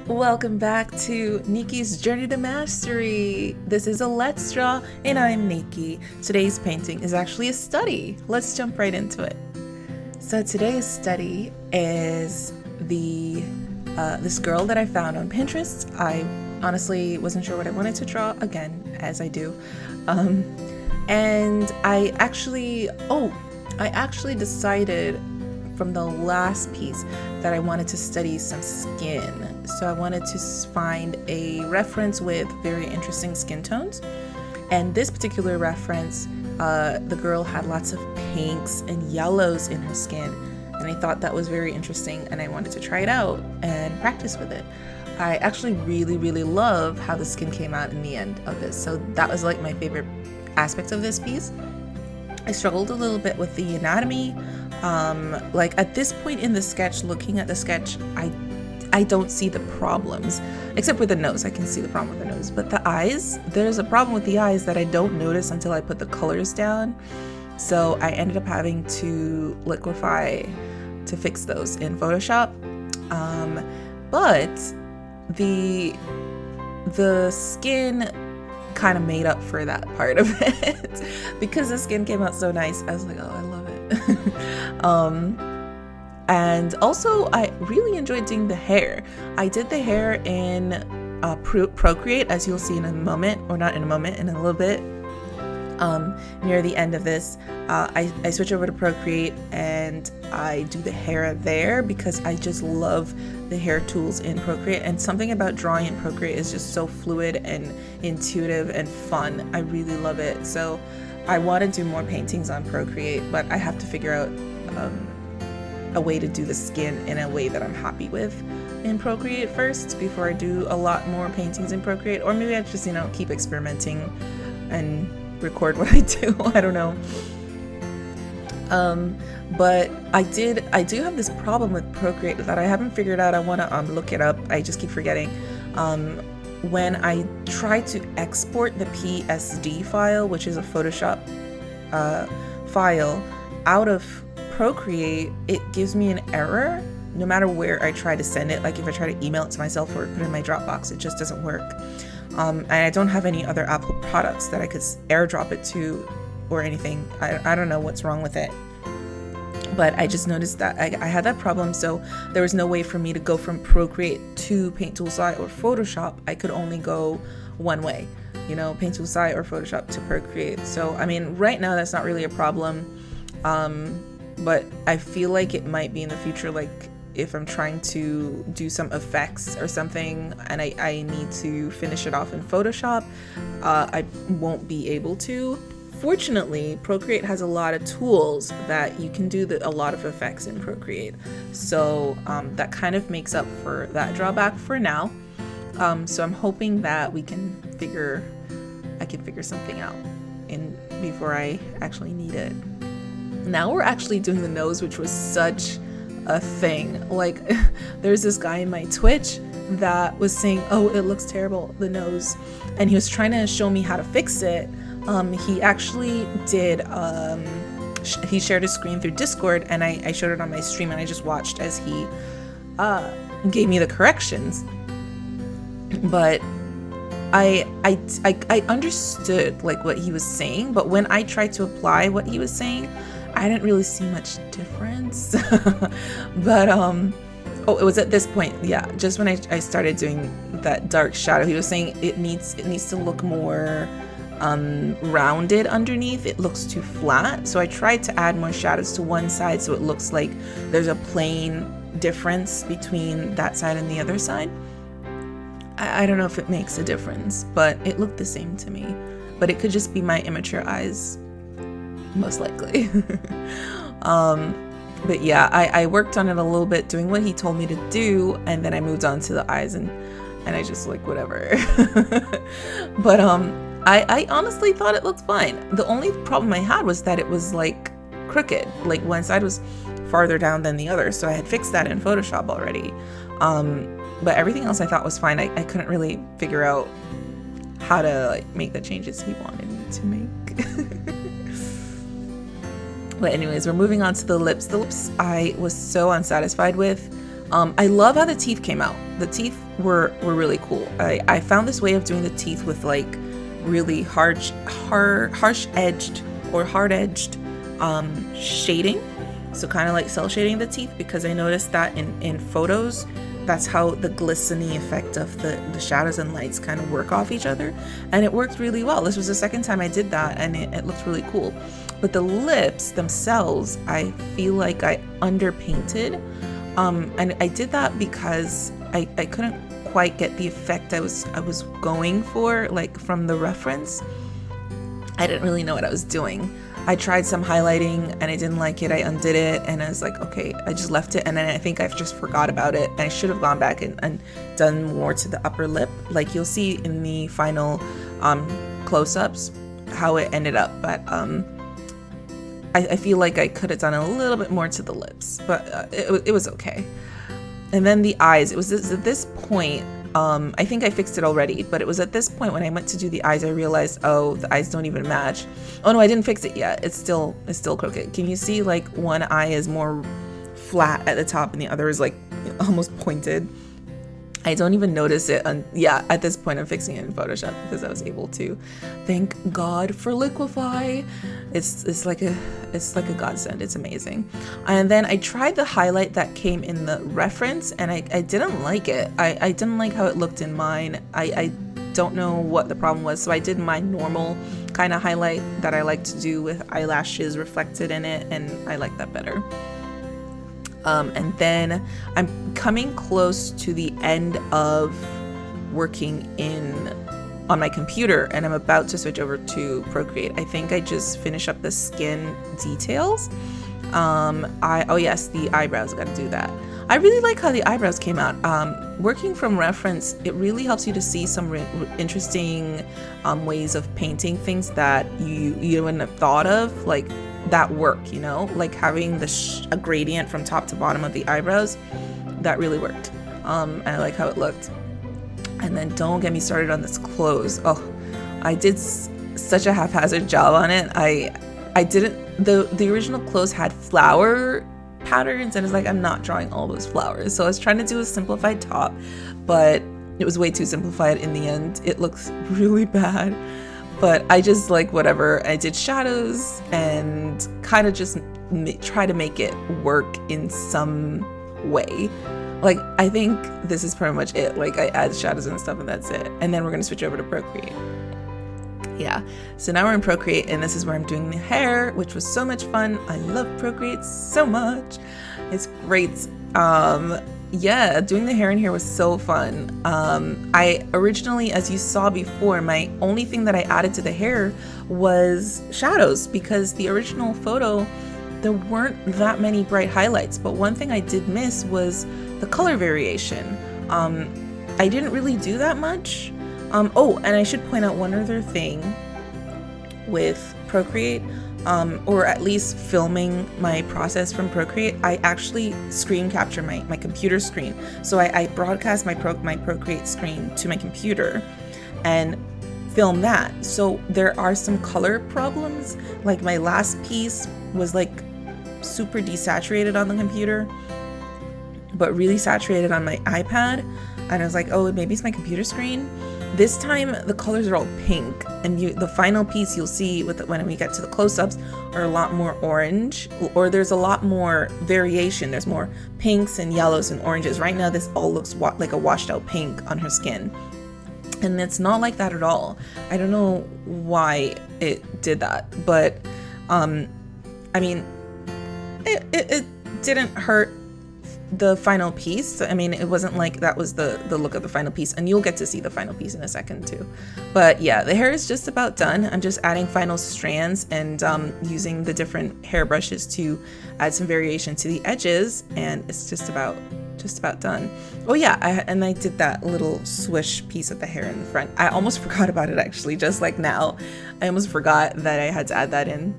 Welcome back to Niki's Journey to Mastery. This is a Let's Draw, and I'm Nikki. Today's painting is actually a study. Let's jump right into it. So today's study is this girl that I found on Pinterest. I honestly wasn't sure what I wanted to draw, again, as I do. And I actually decided from the last piece that I wanted to study some skin. So I wanted to find a reference with very interesting skin tones. And this particular reference, the girl had lots of pinks and yellows in her skin. And I thought that was very interesting, and I wanted to try it out and practice with it. I actually really love how the skin came out in the end of this. So that was like my favorite aspect of this piece. I struggled a little bit with the anatomy. Like at this point in the sketch, looking at the sketch, I don't see the problems, except with the nose. I can see the problem with the nose, but the eyes, there's a problem with the eyes that I don't notice until I put the colors down. So I ended up having to liquefy to fix those in Photoshop. But the skin kind of made up for that part of it because the skin came out so nice. I was like, oh, I love it. And also I really enjoyed doing the hair. I did the hair in Procreate, as you'll see in a moment, or not in a moment, in a little bit. Near the end of this, I switch over to Procreate and I do the hair there because I just love the hair tools in Procreate, and something about drawing in Procreate is just so fluid and intuitive and fun. I really love it. So I want to do more paintings on Procreate, but I have to figure out a way to do the skin in a way that I'm happy with in Procreate first before I do a lot more paintings in Procreate. Or maybe I just, keep experimenting and record what I do. I don't know. But I do have this problem with Procreate that I haven't figured out. I want to look it up. I just keep forgetting. When I try to export the PSD file, which is a Photoshop file, out of Procreate, it gives me an error no matter where I try to send it. Like if I try to email it to myself or put it in my Dropbox, it just doesn't work. And I don't have any other Apple products that I could airdrop it to or anything. I don't know what's wrong with it. But I just noticed that I had that problem, so there was no way for me to go from Procreate to Paint Tool SI or Photoshop. I could only go one way, Paint Tool SI or Photoshop to Procreate. So, right now that's not really a problem, but I feel like it might be in the future, like if I'm trying to do some effects or something and I need to finish it off in Photoshop, I won't be able to. Fortunately, Procreate has a lot of tools that you can do a lot of effects in Procreate. So that kind of makes up for that drawback for now. So I'm hoping that I can figure something out before I actually need it. Now we're actually doing the nose, which was such a thing. Like there's this guy in my Twitch that was saying, oh, it looks terrible, the nose. And he was trying to show me how to fix it. He actually did, he shared his screen through Discord, and I showed it on my stream, and I just watched as he gave me the corrections. But I understood like what he was saying, but when I tried to apply what he was saying, I didn't really see much difference. But it was at this point, yeah, just when I started doing that dark shadow, he was saying it needs to look more rounded underneath. It looks too flat. So I tried to add more shadows to one side so it looks like there's a plain difference between that side and the other side. I don't know if it makes a difference, but it looked the same to me. But it could just be my immature eyes, most likely. But yeah, I worked on it a little bit, doing what he told me to do, and then I moved on to the eyes, and I just like whatever. But I honestly thought it looked fine. The only problem I had was that it was like crooked, like one side was farther down than the other, so I had fixed that in Photoshop already. But everything else I thought was fine. I couldn't really figure out how to make the changes he wanted me to make. But anyways, we're moving on to the lips. The lips I was so unsatisfied with. I love how the teeth came out. The teeth were really cool. I found this way of doing the teeth with like really harsh edged or hard edged shading, so kind of like cell shading the teeth, because I noticed that in photos, that's how the glistening effect of the shadows and lights kind of work off each other, and it worked really well. This was the second time I did that, and it looked really cool. But the lips themselves, I feel like I underpainted, and I did that because I couldn't quite get the effect I was going for, like from the reference. I didn't really know what I was doing. I tried some highlighting and I didn't like it. I undid it and I was like, okay, I just left it. And then I think I've just forgot about it. And I should have gone back and done more to the upper lip. Like you'll see in the final close-ups how it ended up. But I feel like I could have done a little bit more to the lips, but it was okay. And then the eyes, it was at this point, I think I fixed it already, but it was at this point when I went to do the eyes, I realized, oh, the eyes don't even match. Oh no, I didn't fix it yet. It's still crooked. Can you see like one eye is more flat at the top and the other is like almost pointed? I don't even notice it. Yeah, at this point I'm fixing it in Photoshop because I was able to. Thank God for Liquify. It's like a godsend. It's amazing. And then I tried the highlight that came in the reference, and I didn't like it. I didn't like how it looked in mine. I don't know what the problem was, so I did my normal kind of highlight that I like to do with eyelashes reflected in it, and I like that better. And then I'm coming close to the end of working on my computer, and I'm about to switch over to Procreate. I think I just finish up the skin details. Oh yes, the eyebrows, gotta do that. I really like how the eyebrows came out. Working from reference, it really helps you to see some interesting ways of painting things that you wouldn't have thought of, like that work, you know, like having a gradient from top to bottom of the eyebrows. That really worked. And I like how it looked. And then don't get me started on this clothes. Oh, I did such a haphazard job on it. I didn't, the original clothes had flower patterns, and it's like, I'm not drawing all those flowers. So I was trying to do a simplified top, but it was way too simplified in the end. It looks really bad. But I just like whatever. I did shadows and kind of just try to make it work in some way. Like, I think this is pretty much it. Like, I add shadows and stuff and that's it. And then we're going to switch over to Procreate. Yeah, so now we're in Procreate, and this is where I'm doing the hair, which was so much fun. I love Procreate so much. It's great. Yeah, doing the hair in here was so fun. I originally, as you saw before, my only thing that I added to the hair was shadows, because the original photo, there weren't that many bright highlights. But one thing I did miss was the color variation. I didn't really do that much. Oh, and I should point out one other thing with Procreate. Or at least filming my process from Procreate, I actually screen capture my computer screen. So I broadcast my Procreate screen to my computer and film that. So there are some color problems. Like my last piece was like super desaturated on the computer, but really saturated on my iPad. And I was like, oh, maybe it's my computer screen. This time the colors are all pink, and the final piece you'll see when we get to the close-ups are a lot more orange, or there's a lot more variation. There's more pinks and yellows and oranges. Right now this all looks like a washed out pink on her skin, and it's not like that at all. I don't know why it did that, but I mean, it didn't hurt the final piece. I mean, it wasn't like that was the look of the final piece, and you'll get to see the final piece in a second too. But yeah, the hair is just about done. I'm just adding final strands and using the different hair brushes to add some variation to the edges, and it's just about done. Oh yeah, I did that little swish piece of the hair in the front. I almost forgot about it, actually, just like now. I almost forgot that I had to add that in.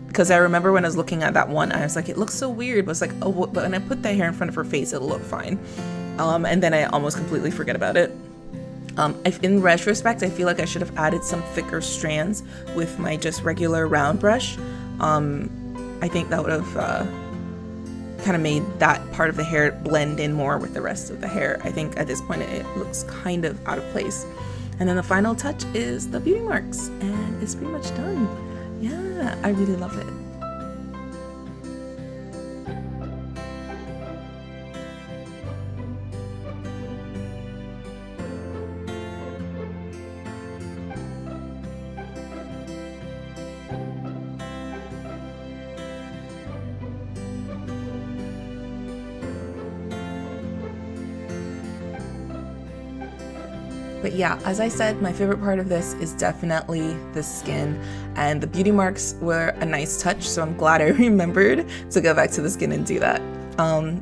Because I remember when I was looking at that one, I was like, it looks so weird. But it's like, oh, but when I put that hair in front of her face, it'll look fine. And then I almost completely forget about it. In retrospect, I feel like I should have added some thicker strands with my just regular round brush. I think that would have kind of made that part of the hair blend in more with the rest of the hair. I think at this point it looks kind of out of place. And then the final touch is the beauty marks, and it's pretty much done. Yeah, I really love it. But yeah, as I said, my favorite part of this is definitely the skin, and the beauty marks were a nice touch, so I'm glad I remembered to go back to the skin and do that.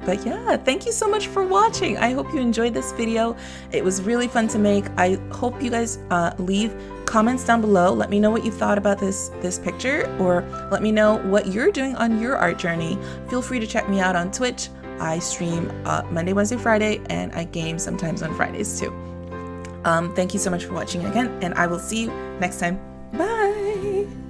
But yeah, thank you so much for watching. I hope you enjoyed this video. It was really fun to make. I hope you guys leave comments down below. Let me know what you thought about this picture, or let me know what you're doing on your art journey. Feel free to check me out on Twitch. I stream Monday, Wednesday, Friday, and I game sometimes on Fridays too. Thank you so much for watching again, and I will see you next time. Bye!